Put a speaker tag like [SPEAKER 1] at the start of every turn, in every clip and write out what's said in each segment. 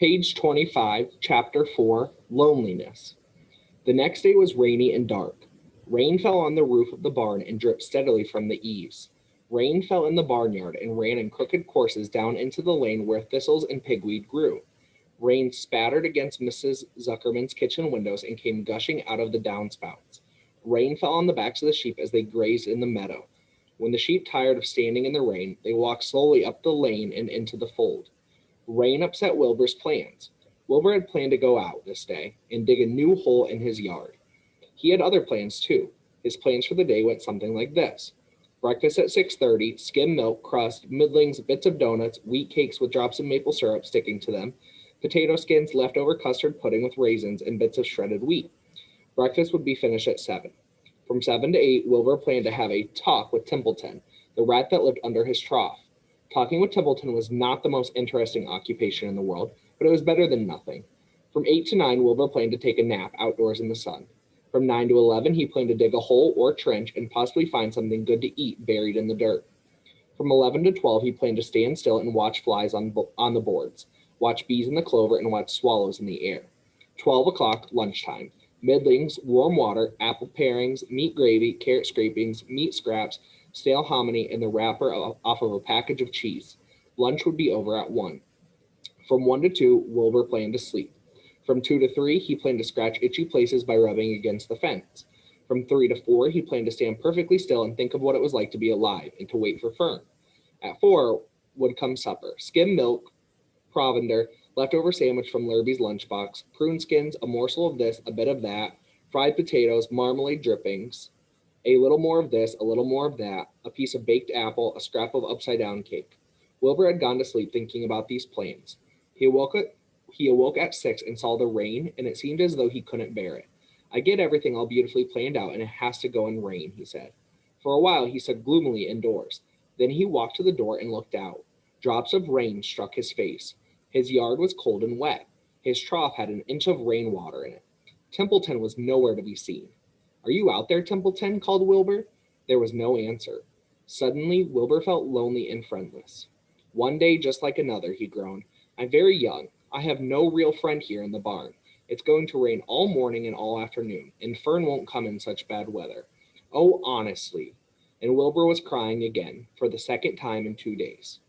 [SPEAKER 1] Page 25, Chapter 4, Loneliness. The next day was rainy and dark. Rain fell on the roof of the barn and dripped steadily from the eaves. Rain fell in the barnyard and ran in crooked courses down into the lane where thistles and pigweed grew. Rain spattered against Mrs. Zuckerman's kitchen windows and came gushing out of the downspouts. Rain fell on the backs of the sheep as they grazed in the meadow. When the sheep tired of standing in the rain, they walked slowly up the lane and into the fold. Rain upset Wilbur's plans. Wilbur had planned to go out this day and dig a new hole in his yard. He had other plans too. His plans for the day went something like this. Breakfast at 6:30, skim milk, crust, middlings, bits of donuts, wheat cakes with drops of maple syrup sticking to them, potato skins, leftover custard pudding with raisins, and bits of shredded wheat. Breakfast would be finished at 7. From 7 to 8, Wilbur planned to have a talk with Templeton, the rat that lived under his trough. Talking with Templeton was not the most interesting occupation in the world, but it was better than nothing. From 8 to 9, Wilbur planned to take a nap outdoors in the sun. From 9 to 11, he planned to dig a hole or trench and possibly find something good to eat buried in the dirt. From 11 to 12, he planned to stand still and watch flies on the boards, watch bees in the clover, and watch swallows in the air. 12 o'clock, lunchtime. Middlings, warm water, apple parings, meat gravy, carrot scrapings, meat scraps, stale hominy, and the wrapper off of a package of cheese. Lunch would be over at 1. From 1 to 2, Wilbur planned to sleep. From 2 to 3, he planned to scratch itchy places by rubbing against the fence. From 3 to 4, he planned to stand perfectly still and think of what it was like to be alive and to wait for Fern. At 4 would come supper: skim milk, provender, leftover sandwich from Lurby's lunchbox, prune skins, a morsel of this, a bit of that, fried potatoes, marmalade drippings, a little more of this, a little more of that, a piece of baked apple, a scrap of upside-down cake. Wilbur had gone to sleep thinking about these plans. He awoke at 6 and saw the rain, and it seemed as though he couldn't bear it. I get everything all beautifully planned out, and it has to go and rain, he said. For a while he stood gloomily indoors. Then he walked to the door and looked out. Drops of rain struck his face. His yard was cold and wet. His trough had an inch of rainwater in it. Templeton was nowhere to be seen. "Are you out there, Templeton?" called Wilbur. There was no answer. Suddenly, Wilbur felt lonely and friendless. "One day just like another," he groaned. "I'm very young. I have no real friend here in the barn. It's going to rain all morning and all afternoon, and Fern won't come in such bad weather. Oh, honestly." And Wilbur was crying again, for the second time in 2 days.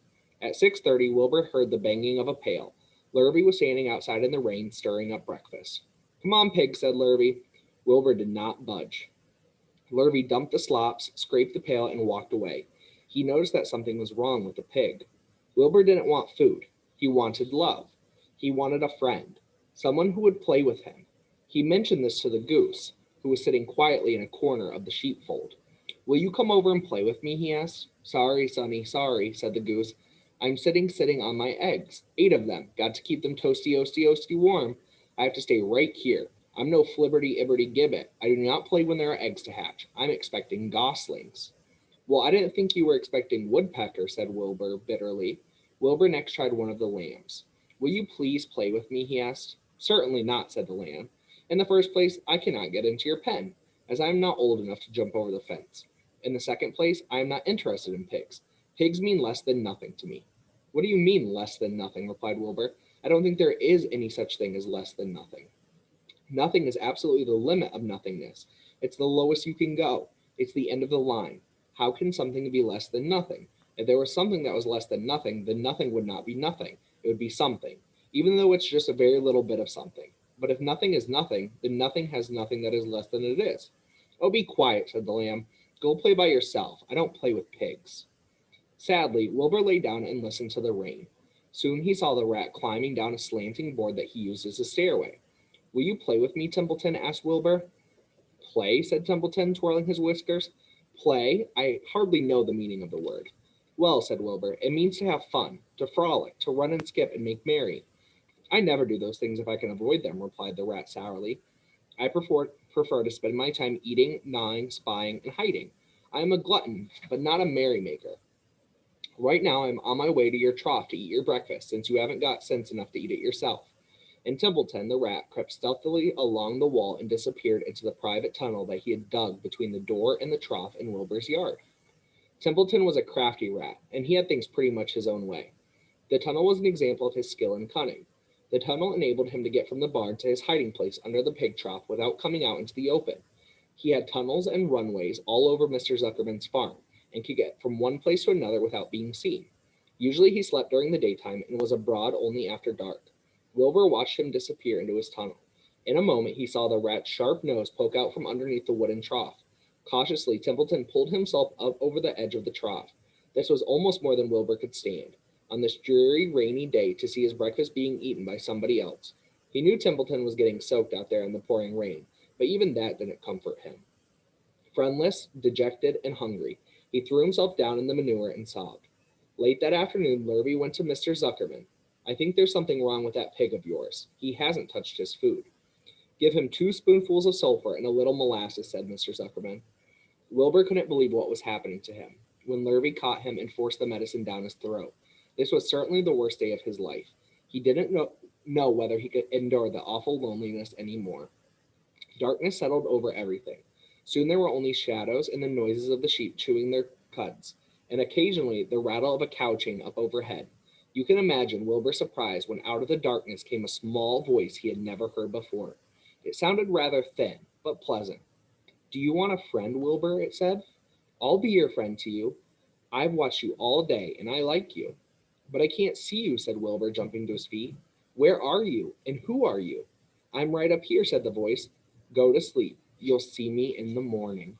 [SPEAKER 1] At 6:30, Wilbur heard the banging of a pail. Lurby was standing outside in the rain, stirring up breakfast. "Come on, pig," said Lurby. Wilbur did not budge. Lurby dumped the slops, scraped the pail, and walked away. He noticed that something was wrong with the pig. Wilbur didn't want food. He wanted love. He wanted a friend, someone who would play with him. He mentioned this to the goose, who was sitting quietly in a corner of the sheepfold. "Will you come over and play with me?" he asked. "Sorry, sonny, sorry," said the goose. "I'm sitting on my eggs. 8 of them. Got to keep them toasty warm. I have to stay right here. I'm no flibberty-ibberty-gibbet. I do not play when there are eggs to hatch. I'm expecting goslings." "Well, I didn't think you were expecting woodpecker," said Wilbur bitterly. Wilbur next tried one of the lambs. "Will you please play with me?" he asked. "Certainly not," said the lamb. "In the first place, I cannot get into your pen, as I am not old enough to jump over the fence. In the second place, I am not interested in pigs. Pigs mean less than nothing to me." "What do you mean, less than nothing?" replied Wilbur. "I don't think there is any such thing as less than nothing. Nothing is absolutely the limit of nothingness. It's the lowest you can go. It's the end of the line. How can something be less than nothing? If there was something that was less than nothing, then nothing would not be nothing. It would be something, even though it's just a very little bit of something. But if nothing is nothing, then nothing has nothing that is less than it is." "Oh, be quiet," said the lamb. "Go play by yourself. I don't play with pigs." Sadly, Wilbur lay down and listened to the rain. Soon he saw the rat climbing down a slanting board that he used as a stairway. "Will you play with me, Templeton?" asked Wilbur. "Play?" said Templeton, twirling his whiskers. "Play? I hardly know the meaning of the word." "Well," said Wilbur, "it means to have fun, to frolic, to run and skip and make merry." "I never do those things if I can avoid them," replied the rat sourly. "I prefer to spend my time eating, gnawing, spying, and hiding. I am a glutton, but not a merrymaker. Right now I'm on my way to your trough to eat your breakfast, since you haven't got sense enough to eat it yourself." And Templeton, the rat, crept stealthily along the wall and disappeared into the private tunnel that he had dug between the door and the trough in Wilbur's yard. Templeton was a crafty rat, and he had things pretty much his own way. The tunnel was an example of his skill and cunning. The tunnel enabled him to get from the barn to his hiding place under the pig trough without coming out into the open. He had tunnels and runways all over Mr. Zuckerman's farm and could get from one place to another without being seen. Usually he slept during the daytime and was abroad only after dark. Wilbur watched him disappear into his tunnel. In a moment he saw the rat's sharp nose poke out from underneath the wooden trough. Cautiously, Templeton pulled himself up over the edge of the trough. This was almost more than Wilbur could stand, on this dreary, rainy day, to see his breakfast being eaten by somebody else. He knew Templeton was getting soaked out there in the pouring rain, but even that didn't comfort him. Friendless, dejected, and hungry, he threw himself down in the manure and sobbed. Late that afternoon, Lurvy went to Mr. Zuckerman. I think there's something wrong with that pig of yours. He hasn't touched his food. Give him 2 spoonfuls of sulfur and a little molasses, said Mr. Zuckerman. Wilbur couldn't believe what was happening to him when Lurvy caught him and forced the medicine down his throat. This was certainly the worst day of his life. He didn't know whether he could endure the awful loneliness any more. Darkness settled over everything. Soon there were only shadows and the noises of the sheep chewing their cuds, and occasionally the rattle of a cow chain up overhead. You can imagine Wilbur's surprise when out of the darkness came a small voice he had never heard before. It sounded rather thin, but pleasant. Do you want a friend, Wilbur? It said. I'll be your friend to you. I've watched you all day, and I like you. But I can't see you, said Wilbur, jumping to his feet. Where are you, and who are you? I'm right up here, said the voice. Go to sleep. You'll see me in the morning.